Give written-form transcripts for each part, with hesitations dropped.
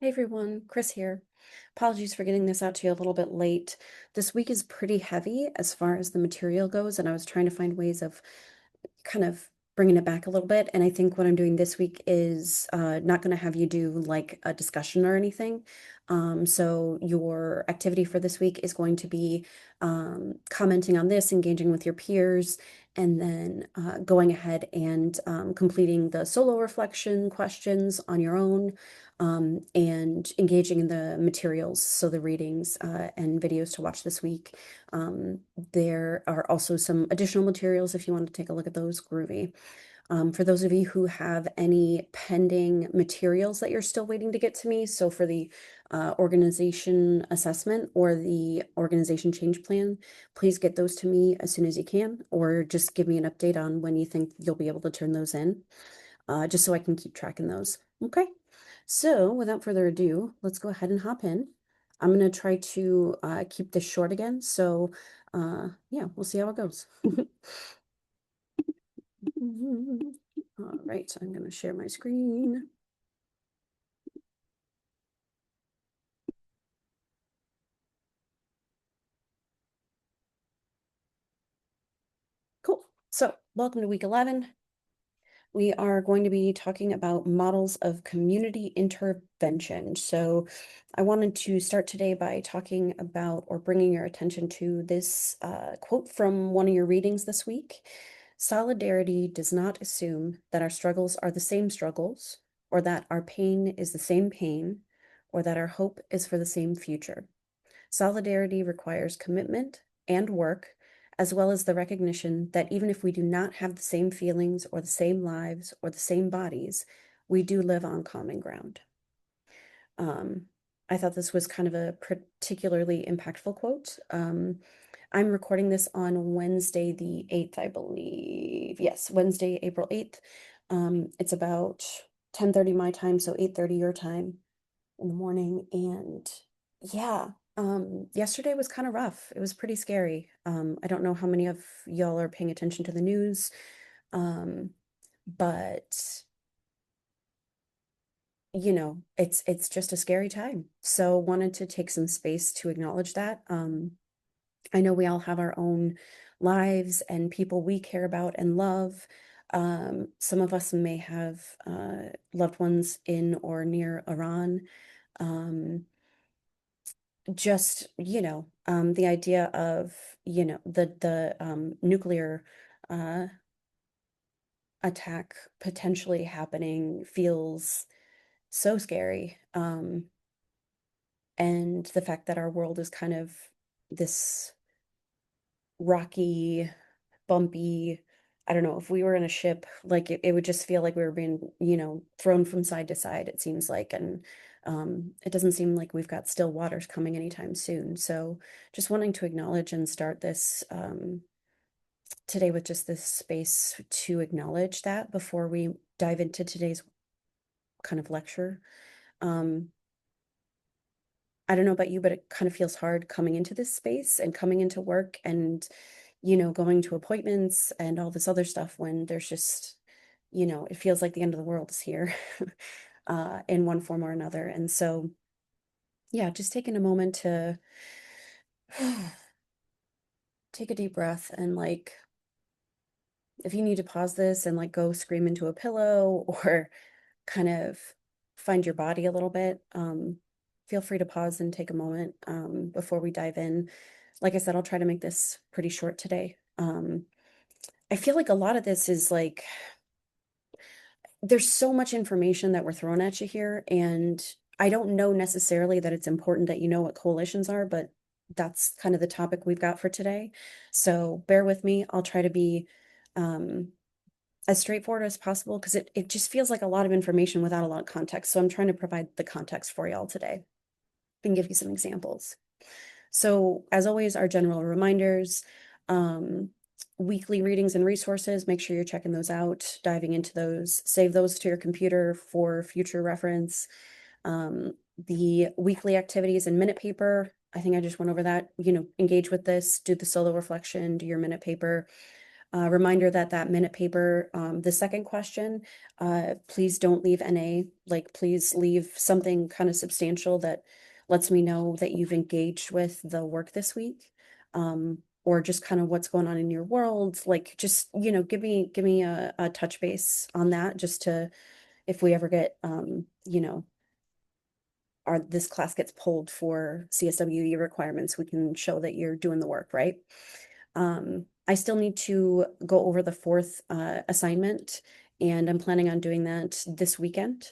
Hey everyone, Chris here. Apologies for getting this out to you a little bit late. This week is pretty heavy as far as the material goes, and I was trying to find ways of kind of bringing it back a little bit. And I think what I'm doing this week is not going to have you do like a discussion or anything. So your activity for this week is going to be commenting on this, engaging with your peers, and then going ahead and completing the solo reflection questions on your own, and engaging in the materials, so the readings and videos to watch this week. There are also some additional materials if you want to take a look at those, groovy. For those of you who have any pending materials that you're still waiting to get to me, so for the organization assessment or the organization change plan, please get those to me as soon as you can, or just give me an update on when you think you'll be able to turn those in, just so I can keep tracking those. Okay, so without further ado, let's go ahead and hop in. I'm going to try to keep this short again, so yeah, we'll see how it goes. All right, so I'm going to share my screen. Cool. So, welcome to week 11. We are going to be talking about models of community intervention. So, I wanted to start today by talking about or bringing your attention to this quote from one of your readings this week. Solidarity does not assume that our struggles are the same struggles, or that our pain is the same pain, or that our hope is for the same future. Solidarity requires commitment and work, as well as the recognition that even if we do not have the same feelings or the same lives or the same bodies, we do live on common ground. I thought this was kind of a particularly impactful quote. I'm recording this on Wednesday, the 8th, I believe. Yes, Wednesday, April 8th. It's about 10:30 my time, so 8:30 your time in the morning. And yeah, yesterday was kind of rough. It was pretty scary. I don't know how many of y'all are paying attention to the news, but it's just a scary time. So wanted to take some space to acknowledge that. I know we all have our own lives and people we care about and love. Some of us may have loved ones in or near Iran. Just, the idea of, the nuclear uh, attack potentially happening feels so scary. And the fact that our world is kind of this rocky, bumpy, I don't know, if we were in a ship, like it would just feel like we were being, thrown from side to side, it seems like. And it doesn't seem like we've got still waters coming anytime soon. So just wanting to acknowledge and start this today with just this space to acknowledge that before we dive into today's kind of lecture. Um, I don't know about you, but it kind of feels hard coming into this space and coming into work and, going to appointments and all this other stuff when there's just, it feels like the end of the world is here, in one form or another. And so, yeah, just taking a moment to take a deep breath and like, if you need to pause this and like go scream into a pillow or kind of find your body a little bit, feel free to pause and take a moment before we dive in. Like I said, I'll try to make this pretty short today. I feel like a lot of this is like there's so much information that we're throwing at you here, and I don't know necessarily that it's important that you know what coalitions are, but that's kind of the topic we've got for today. So bear with me. I'll try to be um, as straightforward as possible because it just feels like a lot of information without a lot of context. So I'm trying to provide the context for y'all today and give you some examples. So as always, our general reminders, um, weekly readings and resources, make sure you're checking those out, diving into those, save those to your computer for future reference. The weekly activities and minute paper, I think I just went over that, engage with this, do the solo reflection, do your minute paper. Reminder that that minute paper, the second question, please don't leave NA, like please leave something kind of substantial that lets me know that you've engaged with the work this week. Or just kind of what's going on in your world. Like just, give me a touch base on that just to, if we ever get, this class gets pulled for CSWE requirements, we can show that you're doing the work, right? I still need to go over the fourth assignment, and I'm planning on doing that this weekend.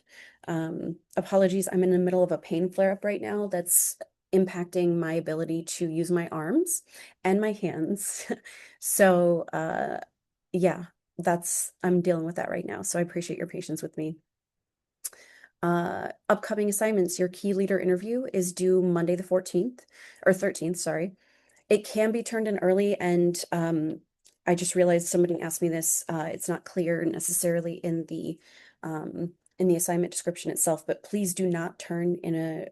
Apologies, I'm in the middle of a pain flare-up right now that's impacting my ability to use my arms and my hands. So, yeah, I'm dealing with that right now. So I appreciate your patience with me. Upcoming assignments, your key leader interview is due Monday the 14th or 13th, sorry. It can be turned in early, and I just realized somebody asked me this. It's not clear necessarily in the assignment description itself, but please do not turn in a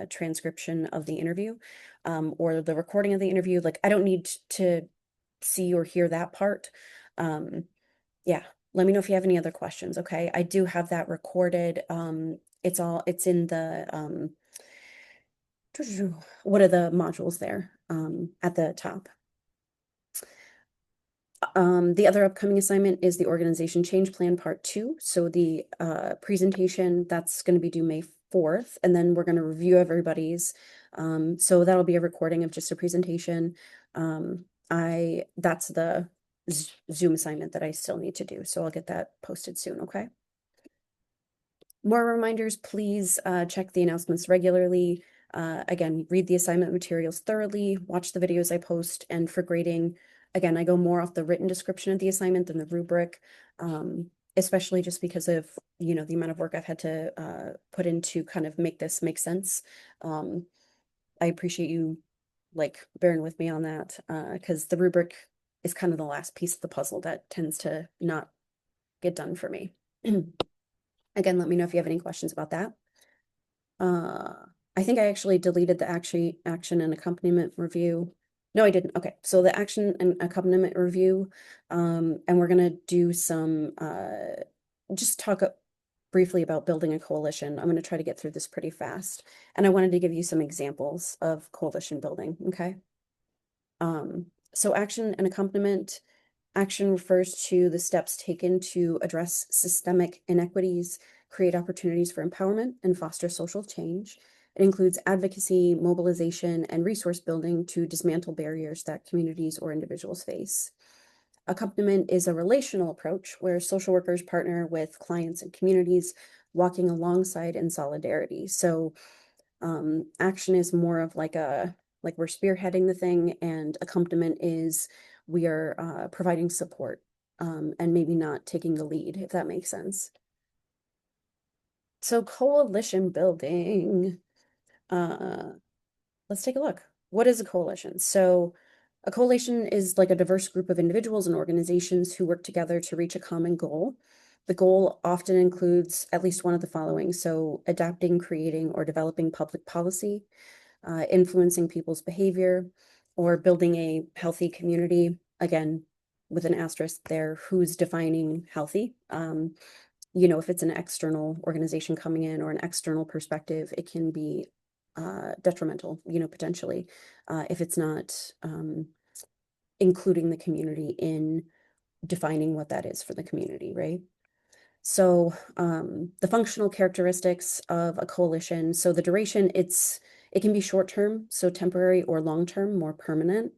transcription of the interview or the recording of the interview. Like, I don't need to see or hear that part. Yeah, let me know if you have any other questions, okay? I do have that recorded. It's in the what are the modules there at the top. The other upcoming assignment is the Organization Change Plan Part 2. So the presentation, that's going to be due May 4th, and then we're going to review everybody's. So that'll be a recording of just a presentation. That's the Zoom assignment that I still need to do. So I'll get that posted soon, okay? More reminders, please check the announcements regularly. Again, read the assignment materials thoroughly, watch the videos I post, and for grading, again, I go more off the written description of the assignment than the rubric, especially just because of, the amount of work I've had to put in to kind of make this make sense. I appreciate you like bearing with me on that because the rubric is kind of the last piece of the puzzle that tends to not get done for me. Again, let me know if you have any questions about that. I think I actually deleted the action and accompaniment review. No, I didn't. Okay, so the action and accompaniment review, and we're gonna do some just talk briefly about building a coalition. I'm gonna try to get through this pretty fast, and I wanted to give you some examples of coalition building. Okay. So action and accompaniment. Action refers to the steps taken to address systemic inequities, create opportunities for empowerment, and foster social change. It includes advocacy, mobilization, and resource building to dismantle barriers that communities or individuals face. Accompaniment is a relational approach where social workers partner with clients and communities, walking alongside in solidarity. So action is more of like we're spearheading the thing, and accompaniment is we are providing support and maybe not taking the lead, if that makes sense. So coalition building, let's take a look. What is a coalition? So a coalition is like a diverse group of individuals and organizations who work together to reach a common goal. The goal often includes at least one of the following. So adapting, creating, or developing public policy, influencing people's behavior, or building a healthy community. Again, with an asterisk there, who's defining healthy? If it's an external organization coming in or an external perspective, it can be detrimental, potentially, if it's not including the community in defining what that is for the community, right? So the functional characteristics of a coalition. So the duration, it can be short term, so temporary, or long term, more permanent.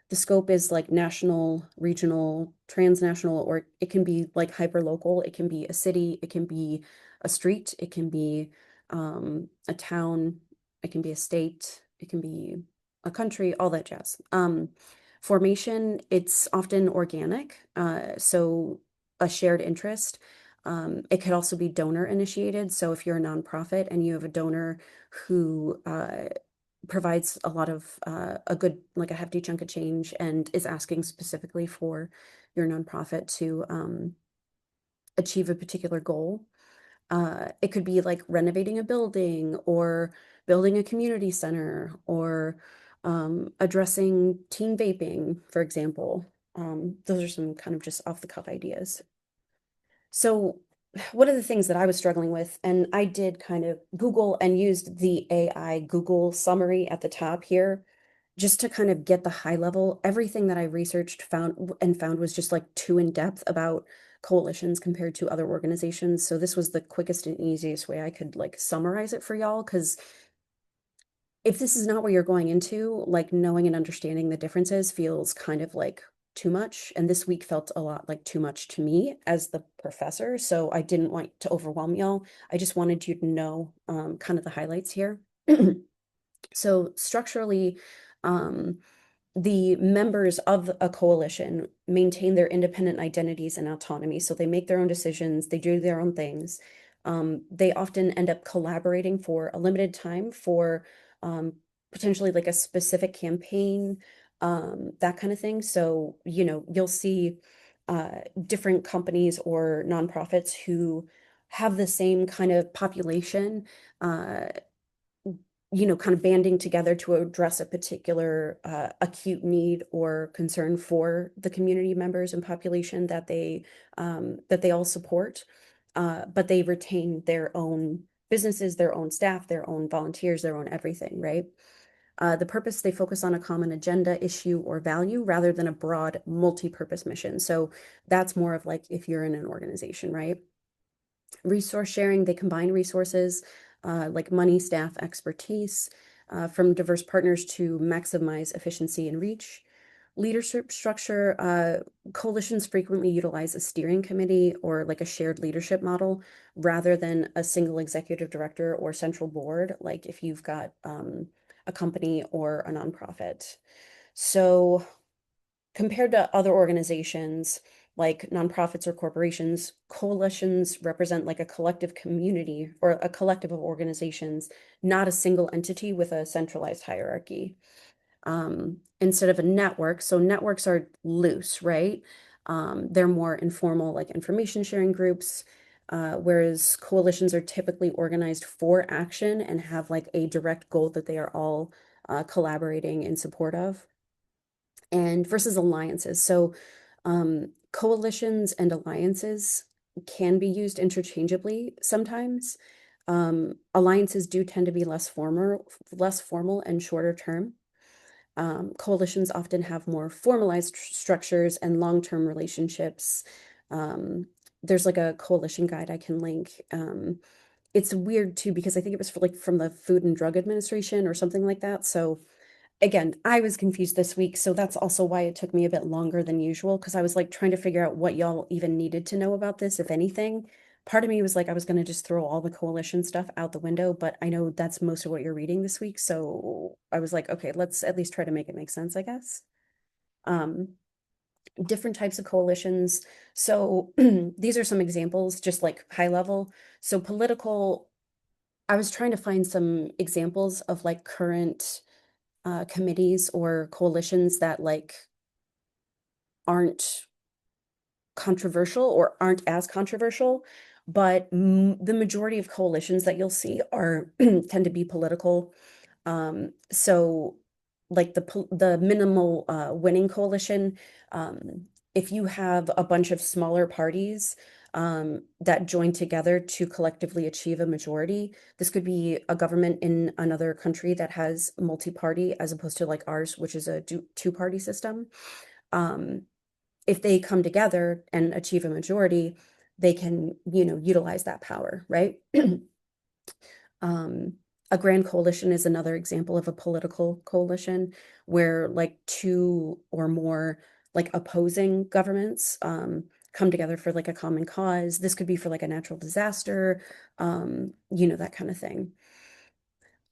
The scope is like national, regional, transnational, or it can be like hyper local. It can be a city, it can be a street, it can be a town, it can be a state, it can be a country, all that jazz. Formation, it's often organic, so a shared interest. It could also be donor initiated. So if you're a nonprofit and you have a donor who provides a lot of like a hefty chunk of change and is asking specifically for your nonprofit to achieve a particular goal. It could be like renovating a building or building a community center or addressing teen vaping, for example. Those are some kind of just off the cuff ideas. So one of the things that I was struggling with, and I did kind of Google and used the AI Google summary at the top here, just to kind of get the high level. Everything that I researched found was just like too in depth about coalitions compared to other organizations. So this was the quickest and easiest way I could like summarize it for y'all, because if this is not what you're going into, like knowing and understanding the differences feels kind of like too much. And this week felt a lot like too much to me as the professor. So I didn't want to overwhelm y'all. I just wanted you to know kind of the highlights here. So structurally, um, the members of a coalition maintain their independent identities and autonomy. So they make their own decisions, they do their own things. They often end up collaborating for a limited time for um, potentially like a specific campaign, that kind of thing. So, you'll see different companies or nonprofits who have the same kind of population. Uh, kind of banding together to address a particular acute need or concern for the community members and population that they all support, but they retain their own businesses, their own staff, their own volunteers, their own everything, right? The purpose, they focus on a common agenda, issue, or value rather than a broad multi-purpose mission. So that's more of like if you're in an organization, right? Resource sharing, they combine resources like money, staff, expertise from diverse partners to maximize efficiency and reach. Leadership structure, coalitions frequently utilize a steering committee or like a shared leadership model rather than a single executive director or central board, like if you've got a company or a nonprofit. So compared to other organizations like nonprofits or corporations, coalitions represent like a collective community or a collective of organizations, not a single entity with a centralized hierarchy. Instead of a network, so networks are loose, right? They're more informal, like information sharing groups, whereas coalitions are typically organized for action and have like a direct goal that they are all collaborating in support of, and versus alliances. So coalitions and alliances can be used interchangeably sometimes. Alliances do tend to be less formal and shorter term. Coalitions often have more formalized structures and long-term relationships. Um, there's like a coalition guide I can link. It's weird too because I think it was for like from the Food and Drug Administration or something like that. So again, I was confused this week, so that's also why it took me a bit longer than usual because I was like trying to figure out what y'all even needed to know about this, if anything. Part of me was like, I was going to just throw all the coalition stuff out the window, but I know that's most of what you're reading this week. So I was like, okay, let's at least try to make it make sense, I guess. Um, Different types of coalitions. So these are some examples, just like high level. So political, I was trying to find some examples of like current committees or coalitions that like aren't controversial or aren't as controversial, but the majority of coalitions that you'll see are tend to be political. So like the minimal winning coalition, if you have a bunch of smaller parties that join together to collectively achieve a majority, this could be a government in another country that has multi-party as opposed to like ours, which is a two-party system. Um, if they come together and achieve a majority, they can, utilize that power, right? Um, a grand coalition is another example of a political coalition where like two or more like opposing governments come together for like a common cause. This could be for like a natural disaster, that kind of thing.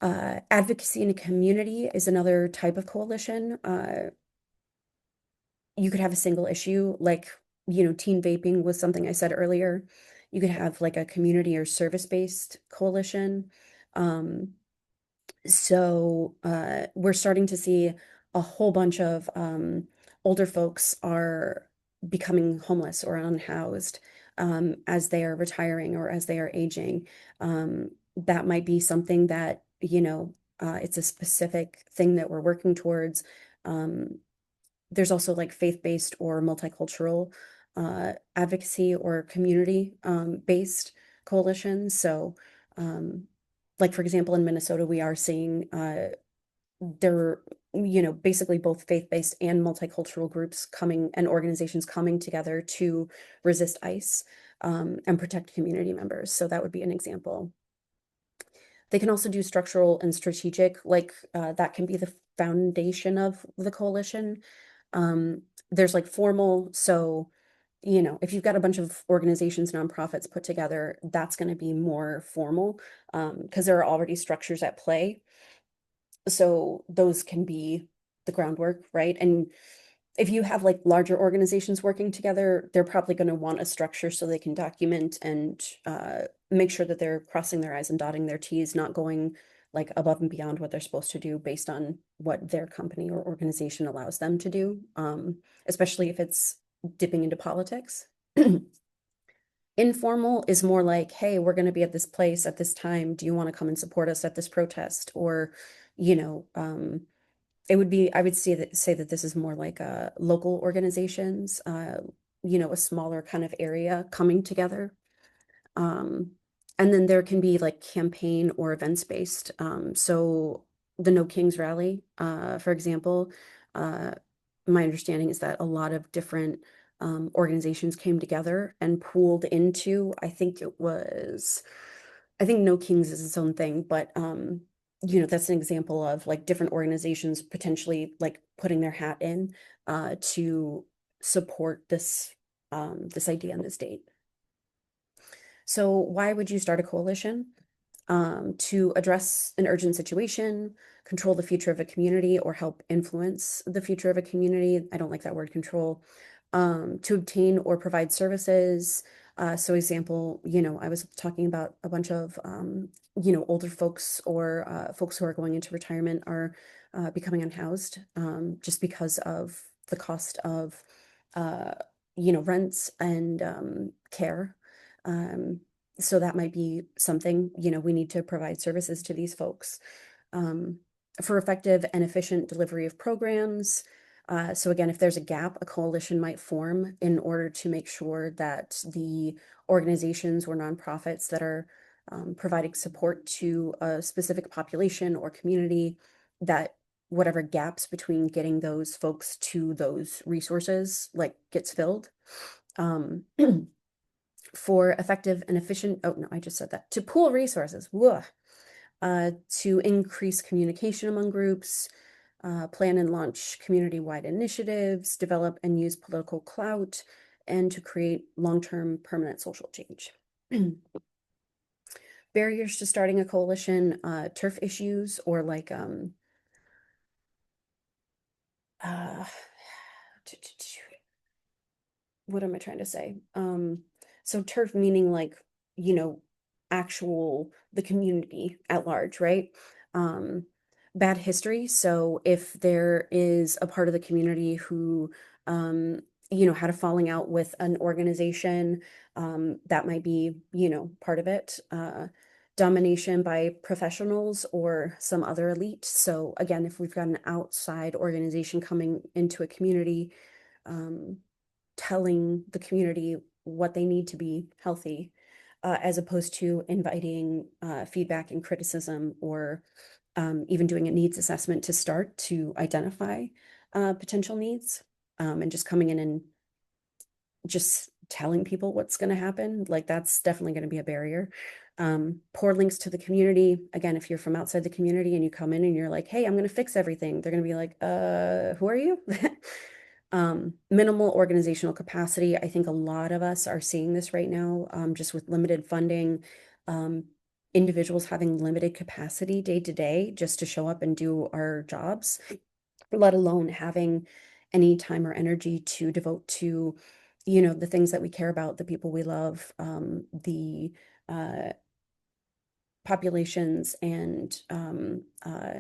Advocacy in a community is another type of coalition. You could have a single issue, like, teen vaping was something I said earlier. You could have like a community or service-based coalition. Um, so we're starting to see a whole bunch of older folks are becoming homeless or unhoused as they are retiring or as they are aging. That might be something that, it's a specific thing that we're working towards. Um, there's also like faith-based or multicultural advocacy or community based coalitions. So, um, like for example, in Minnesota, we are seeing there, basically both faith-based and multicultural groups coming and organizations coming together to resist ICE and protect community members. So that would be an example. They can also do structural and strategic, like that can be the foundation of the coalition. There's like formal, so if you've got a bunch of organizations, nonprofits put together, that's going to be more formal because there are already structures at play. So those can be the groundwork, right? And if you have like larger organizations working together, they're probably going to want a structure so they can document and make sure that they're crossing their I's and dotting their T's, not going like above and beyond what they're supposed to do based on what their company or organization allows them to do, especially if it's dipping into politics. Informal is more like, hey, we're going to be at this place at this time. Do you want to come and support us at this protest? Or, you know, it would be, I would say that this is more like local organizations, a smaller kind of area coming together. Um, and then there can be like campaign or events based. So the No Kings rally, for example, uh, my understanding is that a lot of different organizations came together and pooled into, I think No Kings is its own thing, but that's an example of like different organizations potentially like putting their hat in to support this idea and this date. So why would you start a coalition? To address an urgent situation, control the future of a community, or help influence the future of a community. I don't like that word control. To obtain or provide services. So example, I was talking about a bunch of, older folks or folks who are going into retirement are becoming unhoused just because of the cost of, uh, rents and care. Um, so that might be something, we need to provide services to these folks um, for effective and efficient delivery of programs. So again, if there's a gap, a coalition might form in order to make sure that the organizations or nonprofits that are providing support to a specific population or community, that whatever gaps between getting those folks to those resources like gets filled. Um, for effective and efficient, oh no, I just said that, to pool resources, to increase communication among groups, plan and launch community-wide initiatives, develop and use political clout, and to create long-term permanent social change. Barriers to starting a coalition, turf issues, or like uh, what am I trying to say? So turf meaning like, you know, actual the community at large, right? Um, Bad history. So if there is a part of the community who, had a falling out with an organization, that might be, part of it. Domination by professionals or some other elite. So again, if we've got an outside organization coming into a community, um, telling the community what they need to be healthy, as opposed to inviting feedback and criticism or even doing a needs assessment to start to identify potential needs and just coming in and just telling people what's going to happen. Like that's definitely going to be a barrier. Poor links to the community. Again, if you're from outside the community and you come in and you're like, hey, I'm going to fix everything, they're going to be like, who are you? Minimal organizational capacity. I think a lot of us are seeing this right now, just with limited funding, um, individuals having limited capacity day to day just to show up and do our jobs, let alone having any time or energy to devote to, the things that we care about, the people we love, the uh, populations and uh,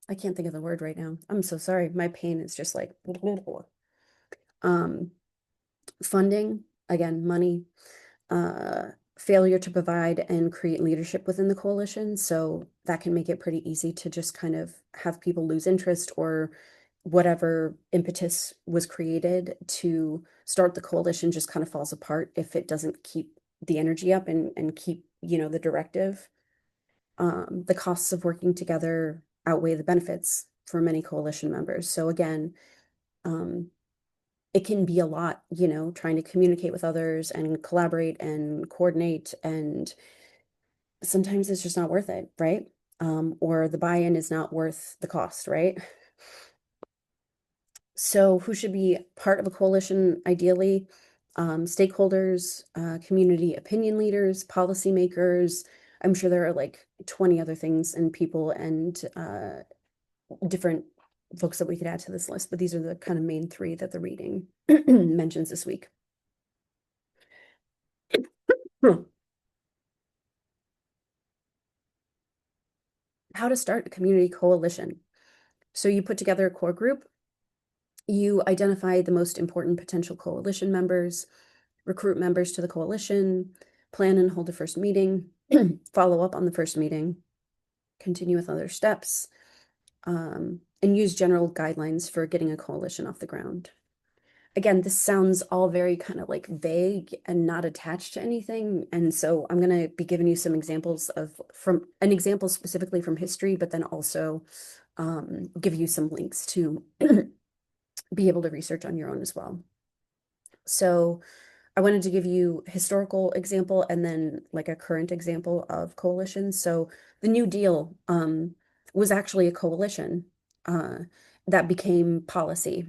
I can't think of the word right now. I'm so sorry. My pain is just like um funding, again, money, failure to provide and create leadership within the coalition. So that can make it pretty easy to just kind of have people lose interest, or whatever impetus was created to start the coalition just kind of falls apart if it doesn't keep the energy up and keep, the directive. The costs of working together outweigh the benefits for many coalition members. So again, um, it can be a lot, trying to communicate with others and collaborate and coordinate, and sometimes it's just not worth it, right? Or the buy-in is not worth the cost, right? So who should be part of a coalition ideally? Stakeholders, community opinion leaders, policymakers. I'm sure there are like 20 other things and people and different folks that we could add to this list, but these are the kind of main three that the reading mentions this week. How to start a community coalition. So you put together a core group, you identify the most important potential coalition members, recruit members to the coalition, plan and hold a first meeting, follow up on the first meeting, continue with other steps, and use general guidelines for getting a coalition off the ground. Again, this sounds all very kind of like vague and not attached to anything. And so I'm going to be giving you some examples from an example specifically from history, but then also give you some links to be able to research on your own as well. So I wanted to give you historical example and then like a current example of coalitions. So the New Deal was actually a coalition uh, that became policy.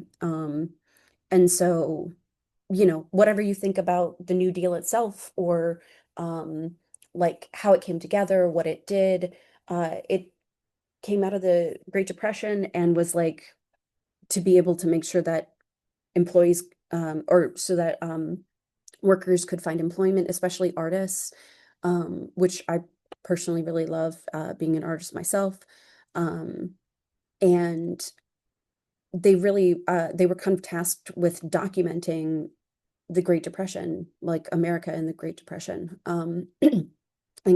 And so, whatever you think about the New Deal itself, or like how it came together, what it did, it came out of the Great Depression and was like to be able to make sure that employees or so that workers could find employment, especially artists, which I personally really love, being an artist myself. Um, and they were kind of tasked with documenting the Great Depression, like America in the Great Depression, and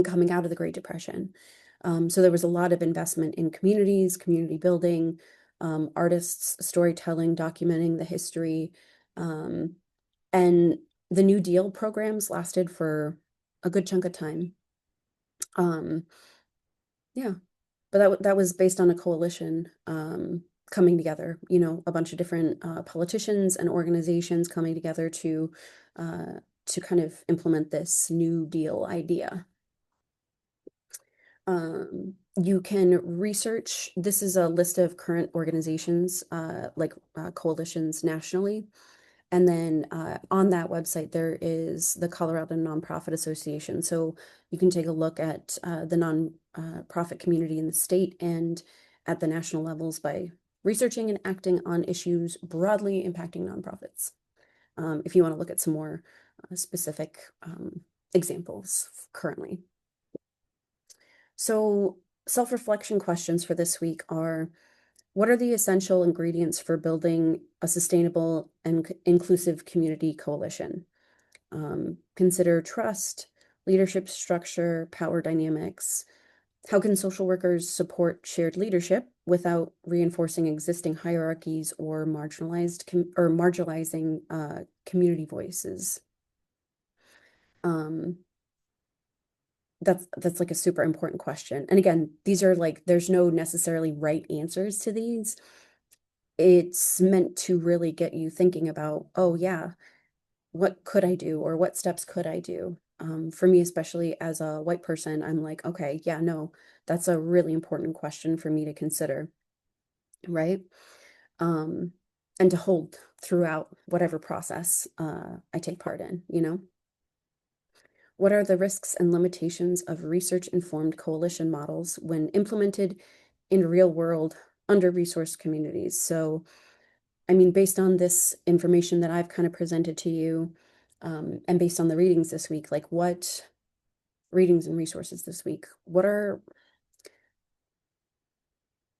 coming out of the Great Depression. So there was a lot of investment in communities, community building, artists, storytelling, documenting the history. And the New Deal programs lasted for a good chunk of time. Um, yeah, but that was based on a coalition coming together, a bunch of different politicians and organizations coming together to kind of implement this New Deal idea. You can research, this is a list of current organizations, like coalitions nationally. And then on that website, there is the Colorado Nonprofit Association. So you can take a look at the nonprofit community in the state and at the national levels by researching and acting on issues broadly impacting nonprofits. If you want to look at some more specific examples currently. So self-reflection questions for this week are, what are the essential ingredients for building a sustainable and inclusive community coalition? Consider trust, leadership structure, power dynamics. How can social workers support shared leadership without reinforcing existing hierarchies or marginalizing community voices? That's like a super important question. And again, these are like, there's no necessarily right answers to these. It's meant to really get you thinking about, oh yeah, what could I do, or what steps could I do? For me, especially as a white person, I'm like, okay, yeah, no, that's a really important question for me to consider, right? Um, and to hold throughout whatever process I take part in, What are the risks and limitations of research-informed coalition models when implemented in real-world under-resourced communities? So, I mean, based on this information that I've kind of presented to you, and based on the readings this week, like what readings and resources this week, what are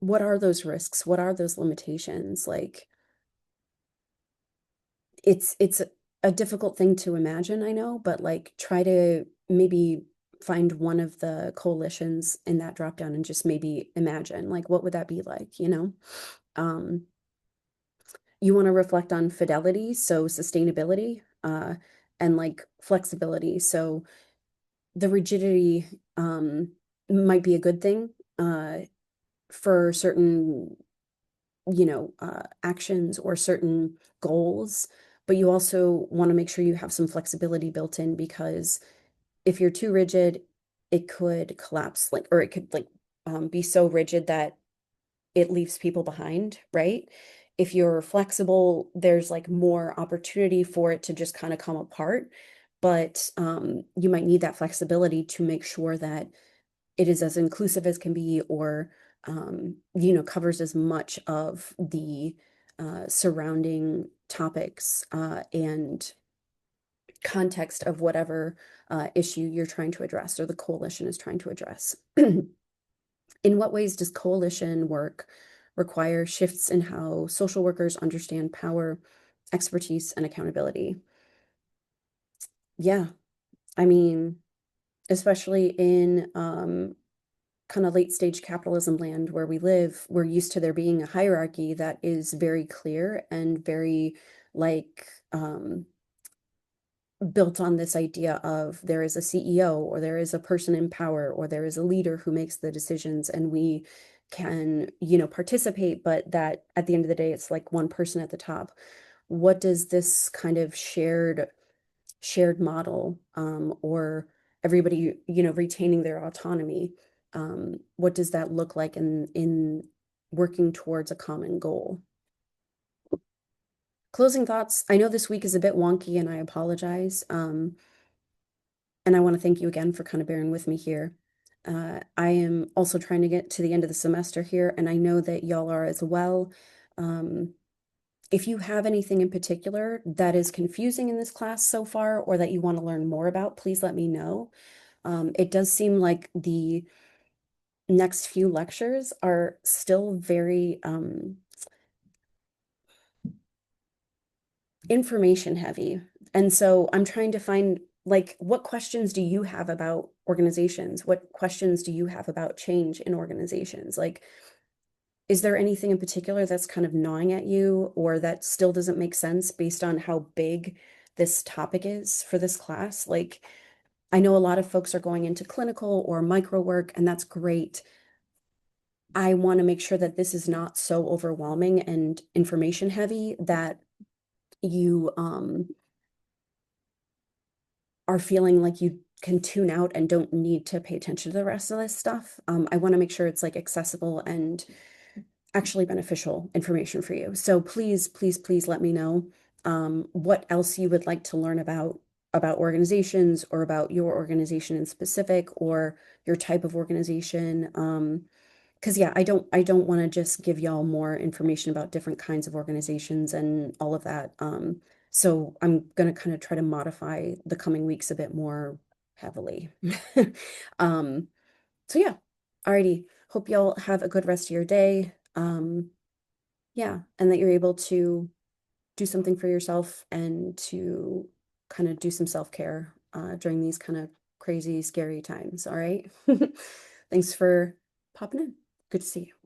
those risks? What are those limitations? Like, it's a difficult thing to imagine, I know, but like try to maybe find one of the coalitions in that drop down and just maybe imagine, like, what would that be like, you know? Um, you want to reflect on fidelity, so sustainability, and like flexibility. So the rigidity might be a good thing for certain, actions or certain goals, but you also want to make sure you have some flexibility built in because if you're too rigid, it could collapse, like, or it could like be so rigid that it leaves people behind, right? If you're flexible, there's like more opportunity for it to just kind of come apart. But you might need that flexibility to make sure that it is as inclusive as can be, or covers as much of the surrounding topics and context of whatever issue you're trying to address or the coalition is trying to address. In what ways does coalition work require shifts in how social workers understand power, expertise, and accountability? Yeah, I mean, especially in kind of late stage capitalism land where we live, we're used to there being a hierarchy that is very clear and very like built on this idea of there is a CEO or there is a person in power or there is a leader who makes the decisions and we can, participate, but that at the end of the day, it's like one person at the top. What does this kind of shared model or everybody, retaining their autonomy, what does that look like in working towards a common goal? Closing thoughts. I know this week is a bit wonky and I apologize. And I want to thank you again for kind of bearing with me here. I am also trying to get to the end of the semester here, and I know that y'all are as well. Um, if you have anything in particular that is confusing in this class so far, or that you want to learn more about, please let me know. It does seem like the next few lectures are still very information heavy. And so I'm trying to find, like, what questions do you have about organizations? What questions do you have about change in organizations? Like, is there anything in particular that's kind of gnawing at you or that still doesn't make sense based on how big this topic is for this class? Like, I know a lot of folks are going into clinical or micro work, and that's great. I want to make sure that this is not so overwhelming and information heavy that you are feeling like you can tune out and don't need to pay attention to the rest of this stuff. I want to make sure it's like accessible and actually beneficial information for you. So please, please, please let me know what else you would like to learn about organizations or about your organization in specific or your type of organization. Because yeah, I don't want to just give y'all more information about different kinds of organizations and all of that. So I'm gonna kind of try to modify the coming weeks a bit more heavily. Um, so yeah, alrighty. Hope y'all have a good rest of your day. Yeah, and that you're able to do something for yourself and to kind of do some self-care during these kind of crazy, scary times. All right. Thanks for popping in. Good to see you.